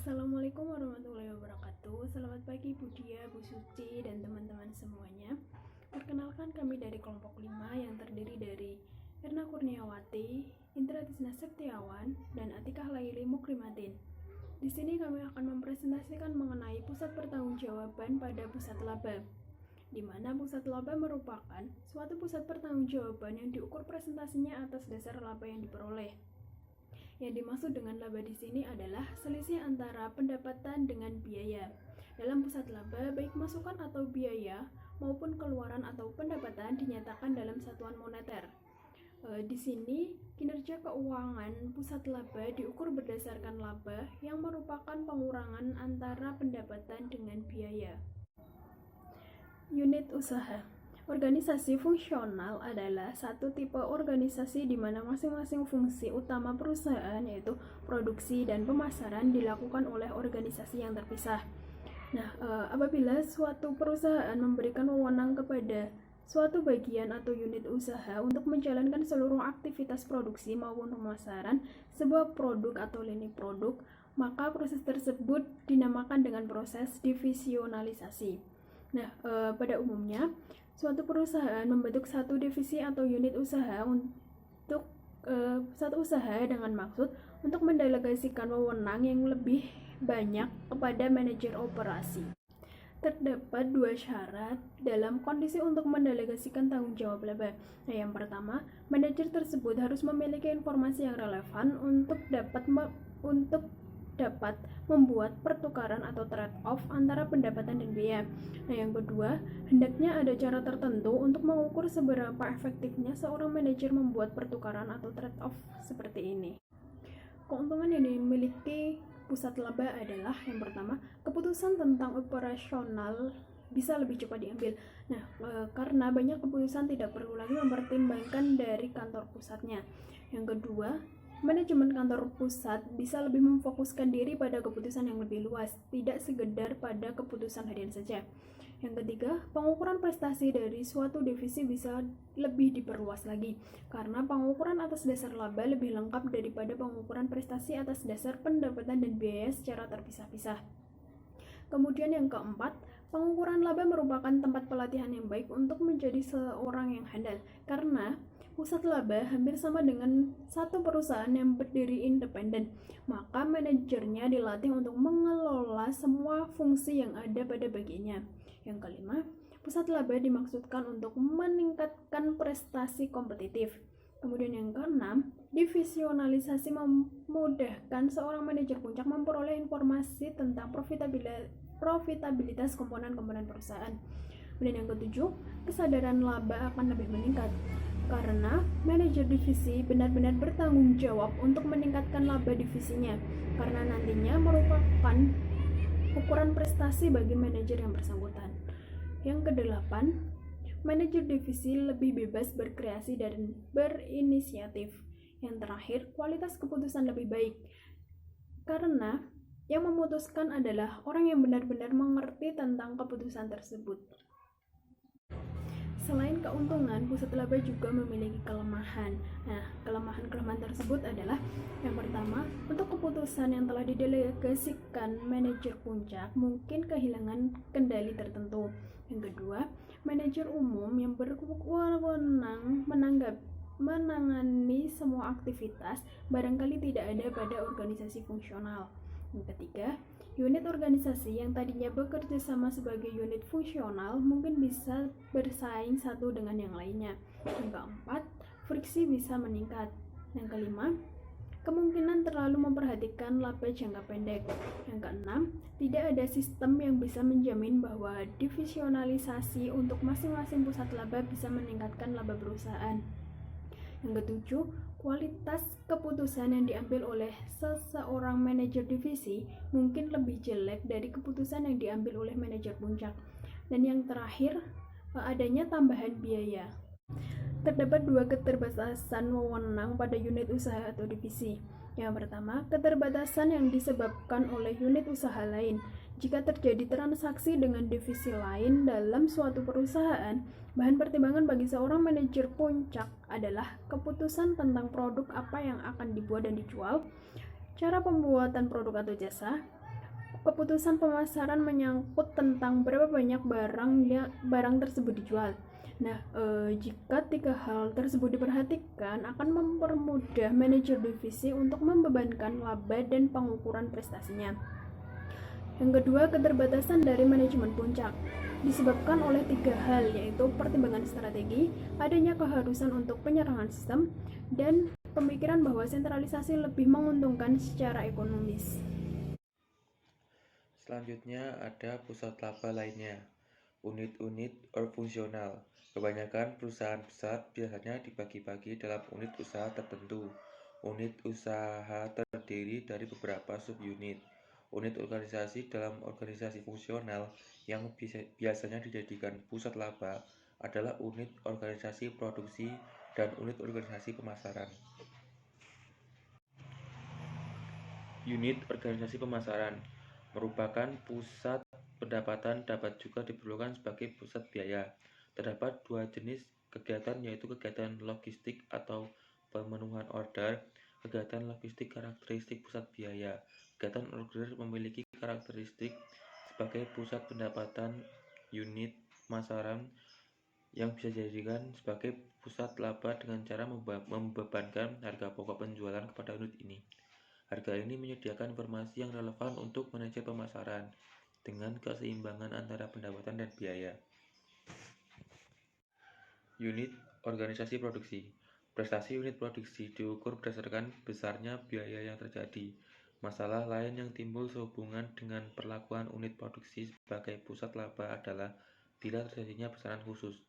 Assalamualaikum warahmatullahi wabarakatuh. Selamat pagi Bu Dia, Bu Suci, dan teman-teman semuanya. Perkenalkan, kami dari kelompok 5 yang terdiri dari Erna Kurniawati, Indra Tisna Septiawan, dan Atikah Laili Mukrimatin. Di sini kami akan mempresentasikan mengenai pusat pertanggungjawaban pada pusat laba, di mana pusat laba merupakan suatu pusat pertanggungjawaban yang diukur presentasinya atas dasar laba yang diperoleh. Yang dimaksud dengan laba di sini adalah selisih antara pendapatan dengan biaya. Dalam pusat laba, baik masukan atau biaya maupun keluaran atau pendapatan dinyatakan dalam satuan moneter. Di sini kinerja keuangan pusat laba diukur berdasarkan laba yang merupakan pengurangan antara pendapatan dengan biaya. Unit usaha. Organisasi fungsional adalah satu tipe organisasi di mana masing-masing fungsi utama perusahaan, yaitu produksi dan pemasaran, dilakukan oleh organisasi yang terpisah. Nah, apabila suatu perusahaan memberikan wewenang kepada suatu bagian atau unit usaha untuk menjalankan seluruh aktivitas produksi maupun pemasaran sebuah produk atau lini produk, maka proses tersebut dinamakan dengan proses divisionalisasi. Nah, pada umumnya suatu perusahaan membentuk satu divisi atau unit usaha untuk satu usaha dengan maksud untuk mendelegasikan wewenang yang lebih banyak kepada manajer operasi. Terdapat dua syarat dalam kondisi untuk mendelegasikan tanggung jawab laba. Nah, yang pertama, manajer tersebut harus memiliki informasi yang relevan untuk dapat membuat pertukaran atau trade-off antara pendapatan dan biaya. Nah, yang kedua, hendaknya ada cara tertentu untuk mengukur seberapa efektifnya seorang manajer membuat pertukaran atau trade-off seperti ini. Keuntungan yang dimiliki pusat laba adalah yang pertama, keputusan tentang operasional bisa lebih cepat diambil. Nah, karena banyak keputusan tidak perlu lagi mempertimbangkan dari kantor pusatnya. Yang kedua, manajemen kantor pusat bisa lebih memfokuskan diri pada keputusan yang lebih luas, tidak sekedar pada keputusan harian saja. Yang ketiga, pengukuran prestasi dari suatu divisi bisa lebih diperluas lagi, karena pengukuran atas dasar laba lebih lengkap daripada pengukuran prestasi atas dasar pendapatan dan biaya secara terpisah-pisah. Kemudian yang keempat, pengukuran laba merupakan tempat pelatihan yang baik untuk menjadi seorang yang handal, karena pusat laba hampir sama dengan satu perusahaan yang berdiri independen, maka manajernya dilatih untuk mengelola semua fungsi yang ada pada bagiannya. Yang kelima, pusat laba dimaksudkan untuk meningkatkan prestasi kompetitif. Kemudian yang keenam, divisionalisasi memudahkan seorang manajer puncak memperoleh informasi tentang profitabilitas komponen-komponen perusahaan. Kemudian yang ketujuh, kesadaran laba akan lebih meningkat karena manajer divisi benar-benar bertanggung jawab untuk meningkatkan laba divisinya, karena nantinya merupakan ukuran prestasi bagi manajer yang bersangkutan. Yang kedelapan, manajer divisi lebih bebas berkreasi dan berinisiatif. Yang terakhir, kualitas keputusan lebih baik karena yang memutuskan adalah orang yang benar-benar mengerti tentang keputusan tersebut. Selain keuntungan, pusat laba juga memiliki kelemahan. Nah, kelemahan-kelemahan tersebut adalah yang pertama, untuk keputusan yang telah didelegasikan manajer puncak mungkin kehilangan kendali tertentu. Yang kedua, manajer umum yang berwenang menangani semua aktivitas barangkali tidak ada pada organisasi fungsional. Yang ketiga, unit organisasi yang tadinya bekerja sama sebagai unit fungsional mungkin bisa bersaing satu dengan yang lainnya. Yang keempat, friksi bisa meningkat. Yang kelima, kemungkinan terlalu memperhatikan laba jangka pendek. Yang keenam, tidak ada sistem yang bisa menjamin bahwa divisionalisasi untuk masing-masing pusat laba bisa meningkatkan laba perusahaan. Yang ketujuh, kualitas keputusan yang diambil oleh seseorang manajer divisi mungkin lebih jelek dari keputusan yang diambil oleh manajer puncak. Dan yang terakhir, adanya tambahan biaya. Terdapat dua keterbatasan wewenang pada unit usaha atau divisi. Yang pertama, keterbatasan yang disebabkan oleh unit usaha lain. Jika terjadi transaksi dengan divisi lain dalam suatu perusahaan, bahan pertimbangan bagi seorang manajer puncak adalah keputusan tentang produk apa yang akan dibuat dan dijual, cara pembuatan produk atau jasa, Keputusan pemasaran menyangkut tentang berapa banyak barang tersebut dijual. Nah, jika tiga hal tersebut diperhatikan, akan mempermudah manajer divisi untuk membebankan laba dan pengukuran prestasinya. Yang kedua, keterbatasan dari manajemen puncak disebabkan oleh tiga hal, yaitu pertimbangan strategi, adanya keharusan untuk penyerangan sistem, dan pemikiran bahwa sentralisasi lebih menguntungkan secara ekonomis. Selanjutnya ada pusat laba lainnya, unit-unit fungsional. Kebanyakan perusahaan besar biasanya dibagi-bagi dalam unit usaha tertentu. Unit usaha terdiri dari beberapa subunit. Unit organisasi dalam organisasi fungsional yang biasanya dijadikan pusat laba adalah unit organisasi produksi dan unit organisasi pemasaran. Unit organisasi pemasaran merupakan pusat pendapatan, dapat juga diperlukan sebagai pusat biaya. Terdapat dua jenis kegiatan, yaitu kegiatan logistik atau pemenuhan order. Kegiatan logistik karakteristik pusat biaya. Kegiatan order memiliki karakteristik sebagai pusat pendapatan. Unit pemasaran yang bisa dijadikan sebagai pusat laba dengan cara membebankan harga pokok penjualan kepada unit ini. Harga ini menyediakan informasi yang relevan untuk manajer pemasaran dengan keseimbangan antara pendapatan dan biaya. Unit organisasi produksi. Prestasi unit produksi diukur berdasarkan besarnya biaya yang terjadi. Masalah lain yang timbul sehubungan dengan perlakuan unit produksi sebagai pusat laba adalah bila terjadinya besaran khusus,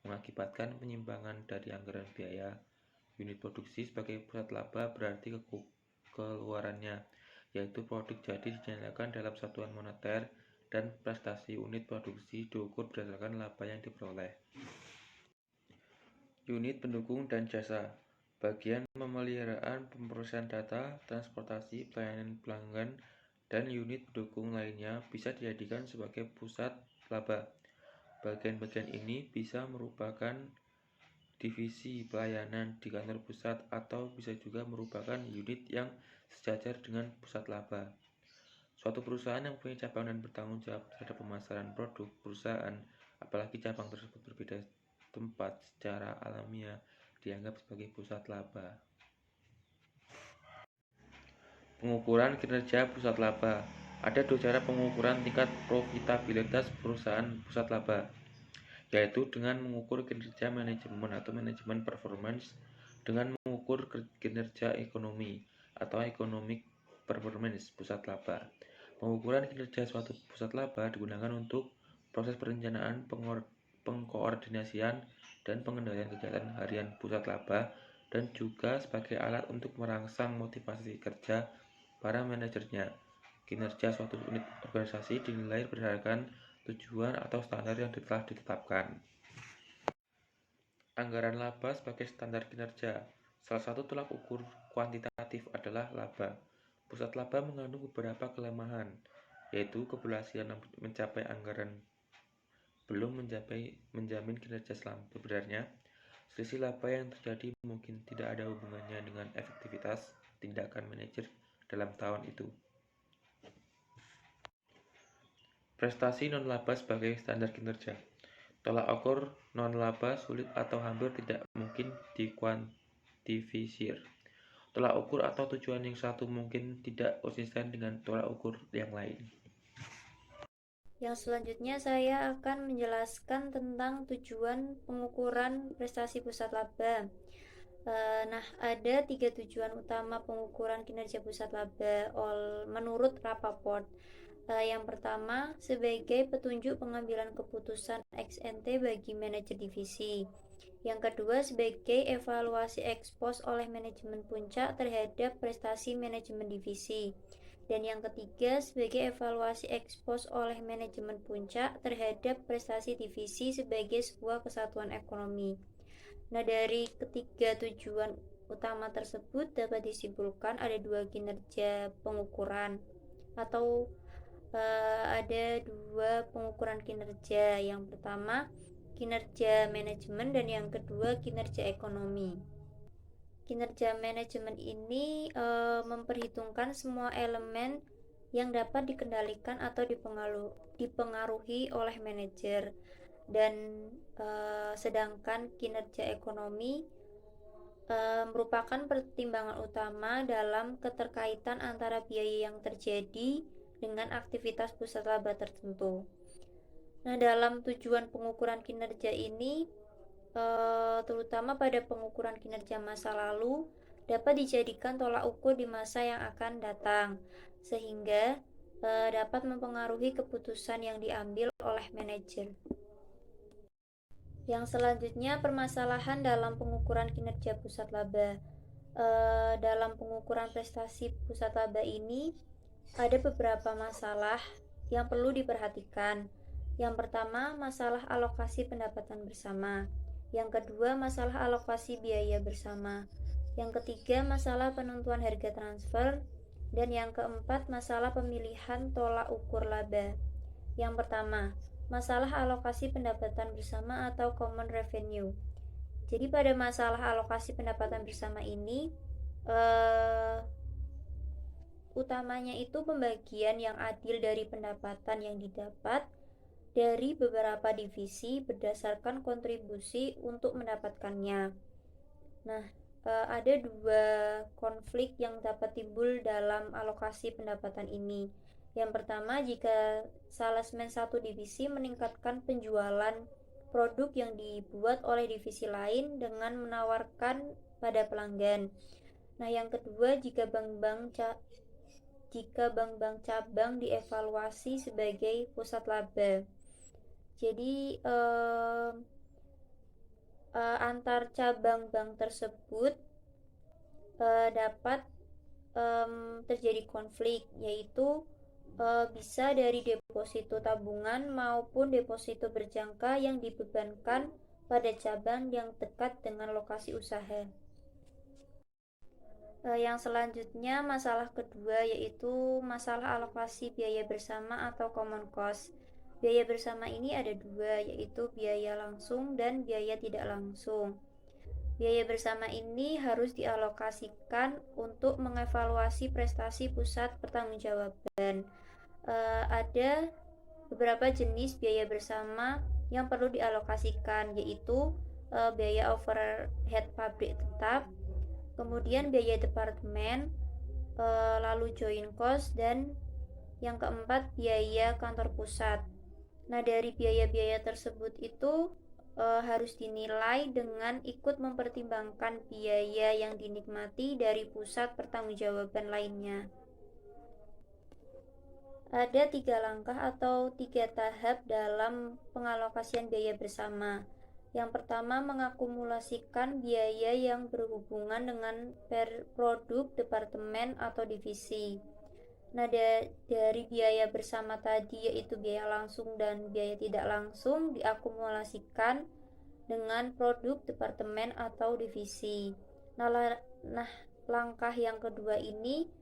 mengakibatkan penyimpangan dari anggaran biaya. Unit produksi sebagai pusat laba berarti keluarannya, yaitu produk jadi dinyatakan dalam satuan moneter, dan prestasi unit produksi diukur berdasarkan laba yang diperoleh. Unit pendukung dan jasa, bagian pemeliharaan pemrosesan data, transportasi, pelayanan pelanggan, dan unit pendukung lainnya bisa dijadikan sebagai pusat laba. Bagian-bagian ini bisa merupakan divisi pelayanan di kantor pusat atau bisa juga merupakan unit yang sejajar dengan pusat laba. Suatu perusahaan yang punya cabang dan bertanggung jawab terhadap pemasaran produk perusahaan, apalagi cabang tersebut berbeda tempat, secara alamiah dianggap sebagai pusat laba. Pengukuran kinerja pusat laba. Ada dua cara pengukuran tingkat profitabilitas perusahaan pusat laba, yaitu dengan mengukur kinerja manajemen atau manajemen performance, dengan mengukur kinerja ekonomi atau economic performance pusat laba. Pengukuran kinerja suatu pusat laba digunakan untuk proses perencanaan, pengkoordinasian, dan pengendalian kegiatan harian pusat laba, dan juga sebagai alat untuk merangsang motivasi kerja para manajernya. Kinerja suatu unit organisasi dinilai berdasarkan tujuan atau standar yang telah ditetapkan. Anggaran laba sebagai standar kinerja. Salah satu tolak ukur kuantitatif adalah laba. Pusat laba mengandung beberapa kelemahan, yaitu keberhasilan mencapai anggaran belum menjamin kinerja sebenarnya. Selisih laba yang terjadi mungkin tidak ada hubungannya dengan efektivitas tindakan manajer dalam tahun itu. Prestasi non-laba sebagai standar kinerja. Tolak ukur non-laba sulit atau hampir tidak mungkin dikuantifisir. Tolak ukur atau tujuan yang satu mungkin tidak konsisten dengan tolak ukur yang lain. Yang selanjutnya saya akan menjelaskan tentang tujuan pengukuran prestasi pusat laba. Nah, ada 3 tujuan utama pengukuran kinerja pusat laba menurut Rappaport. Yang pertama, sebagai petunjuk pengambilan keputusan ex-ante bagi manajer divisi. Yang kedua, sebagai evaluasi ex post oleh manajemen puncak terhadap prestasi manajemen divisi. Dan yang ketiga, sebagai evaluasi ex post oleh manajemen puncak terhadap prestasi divisi sebagai sebuah kesatuan ekonomi. Nah, dari ketiga tujuan utama tersebut dapat disimpulkan ada dua kinerja pengukuran atau ada dua pengukuran kinerja. Yang pertama kinerja manajemen dan yang kedua kinerja ekonomi. Kinerja manajemen ini memperhitungkan semua elemen yang dapat dikendalikan atau dipengaruhi oleh manajer. Dan sedangkan kinerja ekonomi merupakan pertimbangan utama dalam keterkaitan antara biaya yang terjadi dengan aktivitas pusat laba tertentu. Nah, dalam tujuan pengukuran kinerja ini, terutama pada pengukuran kinerja masa lalu, dapat dijadikan tolak ukur di masa yang akan datang, sehingga dapat mempengaruhi keputusan yang diambil oleh manajer. Yang selanjutnya, permasalahan dalam pengukuran kinerja pusat laba. Dalam pengukuran prestasi pusat laba ini, ada beberapa masalah yang perlu diperhatikan. Yang pertama, masalah alokasi pendapatan bersama. Yang kedua, masalah alokasi biaya bersama. Yang ketiga, masalah penentuan harga transfer. Dan yang keempat, masalah pemilihan tolak ukur laba. Yang pertama, masalah alokasi pendapatan bersama atau common revenue. Jadi pada masalah alokasi pendapatan bersama ini, utamanya itu pembagian yang adil dari pendapatan yang didapat dari beberapa divisi berdasarkan kontribusi untuk mendapatkannya. Nah, ada dua konflik yang dapat timbul dalam alokasi pendapatan ini. Yang pertama, jika salesman satu divisi meningkatkan penjualan produk yang dibuat oleh divisi lain dengan menawarkan pada pelanggan. Nah, yang kedua, jika bank-bank cabang dievaluasi sebagai pusat laba. Jadi antar cabang bank tersebut dapat terjadi konflik, yaitu bisa dari deposito tabungan maupun deposito berjangka yang dibebankan pada cabang yang dekat dengan lokasi usaha. Yang selanjutnya, masalah kedua yaitu masalah alokasi biaya bersama atau common cost. Biaya bersama ini ada dua, yaitu biaya langsung dan biaya tidak langsung. Biaya bersama ini harus dialokasikan untuk mengevaluasi prestasi pusat pertanggungjawaban. Ada beberapa jenis biaya bersama yang perlu dialokasikan, yaitu biaya overhead pabrik tetap, kemudian biaya departemen, lalu joint cost, dan yang keempat biaya kantor pusat. Nah, dari biaya-biaya tersebut itu harus dinilai dengan ikut mempertimbangkan biaya yang dinikmati dari pusat pertanggungjawaban lainnya. Ada 3 langkah atau 3 tahap dalam pengalokasian biaya bersama. Yang pertama, mengakumulasikan biaya yang berhubungan dengan produk, departemen, atau divisi. Nah, dari biaya bersama tadi, yaitu biaya langsung dan biaya tidak langsung, diakumulasikan dengan produk, departemen, atau divisi. Nah, langkah yang kedua ini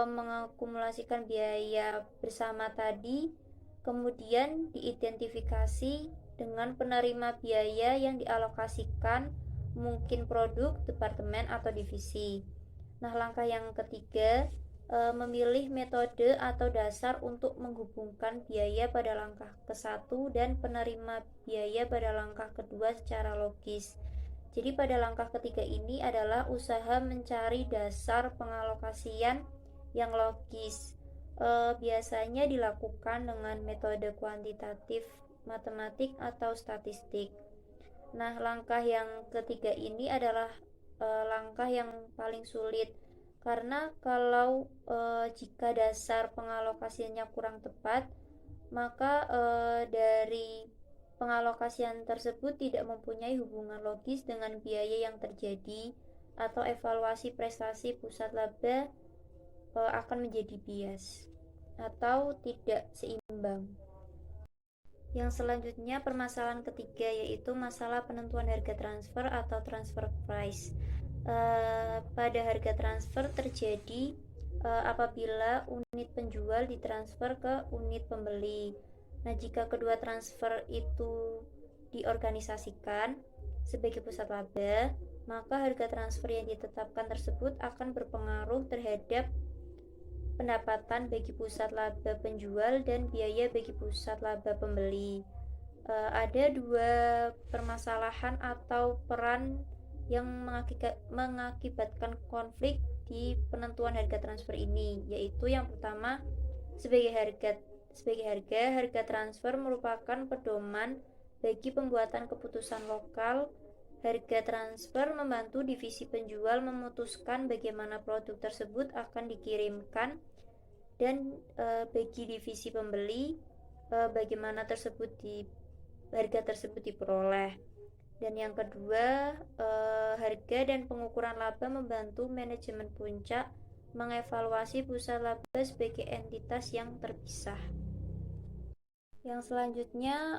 mengakumulasikan biaya bersama tadi, kemudian diidentifikasi dengan penerima biaya yang dialokasikan, mungkin produk, departemen, atau divisi. Nah, langkah yang ketiga, memilih metode atau dasar untuk menghubungkan biaya pada langkah ke-1 dan penerima biaya pada langkah kedua secara logis. Jadi pada langkah ketiga ini adalah usaha mencari dasar pengalokasian yang logis. Biasanya dilakukan dengan metode kuantitatif, matematik, atau statistik. Nah, langkah yang ketiga ini adalah langkah yang paling sulit, karena kalau jika dasar pengalokasiannya kurang tepat, maka dari pengalokasian tersebut tidak mempunyai hubungan logis dengan biaya yang terjadi, atau evaluasi prestasi pusat laba akan menjadi bias atau tidak seimbang. Yang selanjutnya, permasalahan ketiga yaitu masalah penentuan harga transfer atau transfer price. Pada harga transfer terjadi apabila unit penjual ditransfer ke unit pembeli. Nah, jika kedua transfer itu diorganisasikan sebagai pusat laba, maka harga transfer yang ditetapkan tersebut akan berpengaruh terhadap pendapatan bagi pusat laba penjual dan biaya bagi pusat laba pembeli. Ada dua permasalahan atau peran yang mengakibatkan konflik di penentuan harga transfer ini, yaitu yang pertama, sebagai harga transfer merupakan pedoman bagi pembuatan keputusan lokal. Harga transfer membantu divisi penjual memutuskan bagaimana produk tersebut akan dikirimkan, dan bagi divisi pembeli bagaimana harga tersebut diperoleh. Dan yang kedua, harga dan pengukuran laba membantu manajemen puncak mengevaluasi pusat laba sebagai entitas yang terpisah. Yang selanjutnya,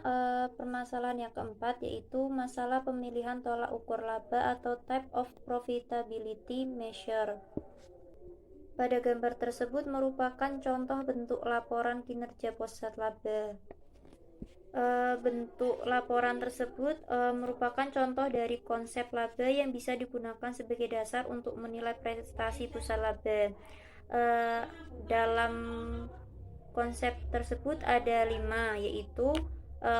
permasalahan yang keempat, yaitu masalah pemilihan tolak ukur laba atau type of profitability measure. Pada gambar tersebut merupakan contoh bentuk laporan kinerja pusat laba. Bentuk laporan tersebut merupakan contoh dari konsep laba yang bisa digunakan sebagai dasar untuk menilai prestasi pusat laba. Dalam konsep tersebut ada 5, yaitu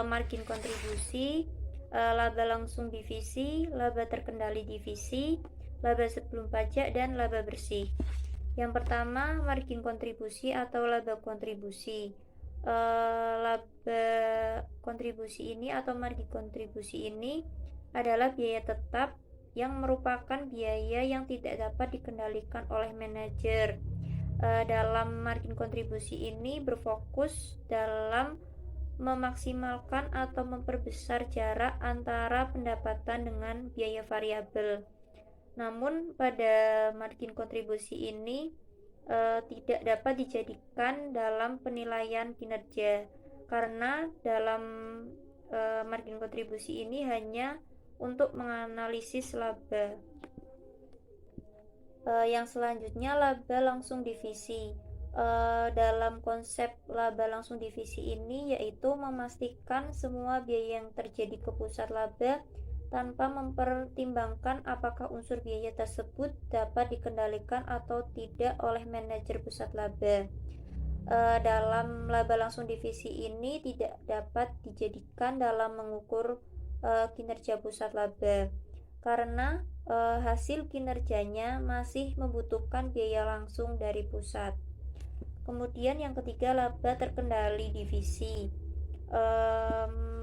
margin kontribusi, laba langsung divisi, laba terkendali divisi, laba sebelum pajak, dan laba bersih. Yang pertama, margin kontribusi atau laba kontribusi. Laba kontribusi ini atau margin kontribusi ini adalah biaya tetap yang merupakan biaya yang tidak dapat dikendalikan oleh manajer. Dalam margin kontribusi ini berfokus dalam memaksimalkan atau memperbesar jarak antara pendapatan dengan biaya variabel. Namun pada margin kontribusi ini tidak dapat dijadikan dalam penilaian kinerja, karena dalam margin kontribusi ini hanya untuk menganalisis laba. Yang selanjutnya, laba langsung divisi. Dalam konsep laba langsung divisi ini yaitu memastikan semua biaya yang terjadi ke pusat laba tanpa mempertimbangkan apakah unsur biaya tersebut dapat dikendalikan atau tidak oleh manajer pusat laba. Dalam laba langsung divisi ini tidak dapat dijadikan dalam mengukur kinerja pusat laba, karena hasil kinerjanya masih membutuhkan biaya langsung dari pusat. Kemudian yang ketiga, laba terkendali divisi.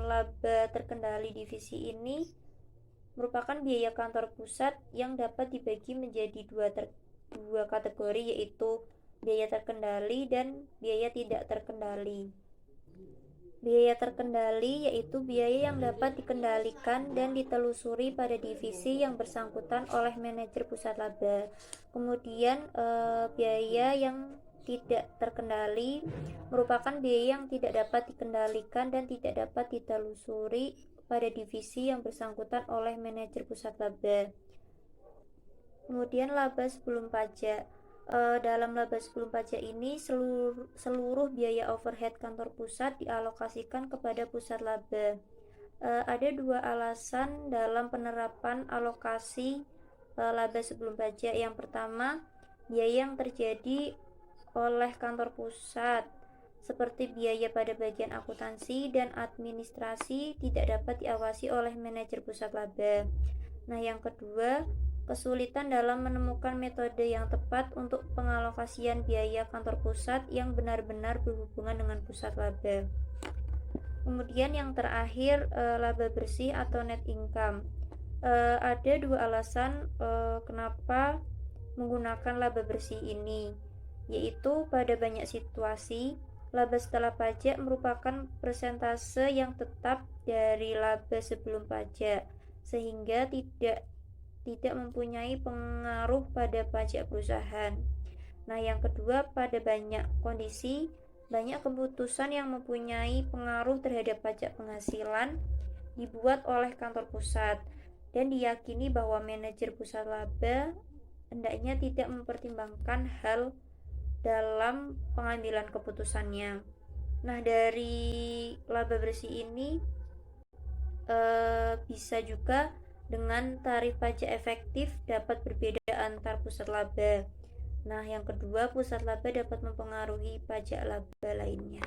Laba terkendali divisi ini merupakan biaya kantor pusat yang dapat dibagi menjadi dua kategori, yaitu biaya terkendali dan biaya tidak terkendali. Biaya terkendali yaitu biaya yang dapat dikendalikan dan ditelusuri pada divisi yang bersangkutan oleh manajer pusat laba. Kemudian biaya yang tidak terkendali merupakan biaya yang tidak dapat dikendalikan dan tidak dapat ditelusuri pada divisi yang bersangkutan oleh manajer pusat laba. Kemudian laba sebelum pajak. Dalam laba sebelum pajak ini seluruh biaya overhead kantor pusat dialokasikan kepada pusat laba. Ada dua alasan dalam penerapan alokasi laba sebelum pajak. Yang pertama, biaya yang terjadi oleh kantor pusat seperti biaya pada bagian akuntansi dan administrasi tidak dapat diawasi oleh manajer pusat laba. Nah, yang kedua, kesulitan dalam menemukan metode yang tepat untuk pengalokasian biaya kantor pusat yang benar-benar berhubungan dengan pusat laba. Kemudian yang terakhir, laba bersih atau net income. Ada dua alasan kenapa menggunakan laba bersih ini, yaitu pada banyak situasi laba setelah pajak merupakan persentase yang tetap dari laba sebelum pajak, sehingga tidak mempunyai pengaruh pada pajak perusahaan. Nah, yang kedua, pada banyak kondisi, banyak keputusan yang mempunyai pengaruh terhadap pajak penghasilan dibuat oleh kantor pusat, dan diyakini bahwa manajer pusat laba hendaknya tidak mempertimbangkan hal dalam pengambilan keputusannya. Nah, dari laba bersih ini bisa juga dengan tarif pajak efektif dapat berbeda antar pusat laba. Nah, yang kedua, pusat laba dapat mempengaruhi pajak laba lainnya.